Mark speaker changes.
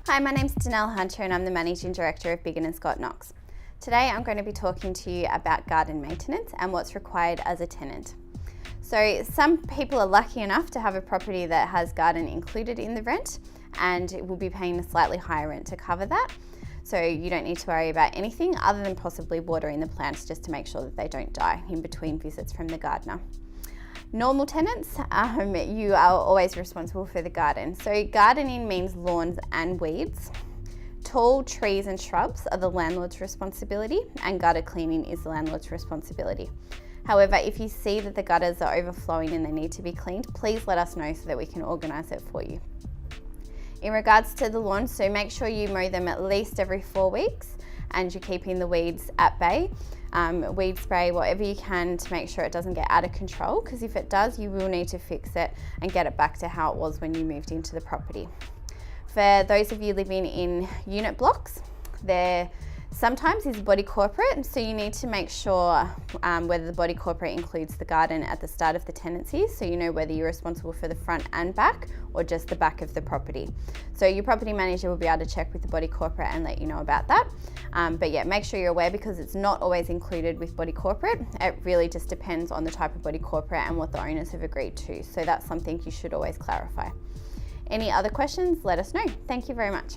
Speaker 1: Hi, my name's Danelle Hunter and I'm the Managing Director of Biggin & Scott Knox. Today I'm going to be talking to you about garden maintenance and what's required as a tenant. So some people are lucky enough to have a property that has garden included in the rent and will be paying a slightly higher rent to cover that. So you don't need to worry about anything other than possibly watering the plants just to make sure that they don't die in between visits from the gardener. Normal tenants, you are always responsible for the garden. So gardening means lawns and weeds. Tall trees and shrubs are the landlord's responsibility and gutter cleaning is the landlord's responsibility. However, if you see that the gutters are overflowing and they need to be cleaned, please let us know so that we can organise it for you. In regards to the lawns, so make sure you mow them at least every 4 weeks and you're keeping the weeds at bay. Weed spray whatever you can to make sure it doesn't get out of control, because if it does, you will need to fix it and get it back to how it was when you moved into the property. For those of you living in unit blocks, there sometimes is body corporate, so you need to make sure whether the body corporate includes the garden at the start of the tenancy, so you know whether you're responsible for the front and back or just the back of the property. So your property manager will be able to check with the body corporate and let you know about that. But yeah, make sure you're aware because it's not always included with body corporate. It really just depends on the type of body corporate and what the owners have agreed to. So that's something you should always clarify. Any other questions, let us know. Thank you very much.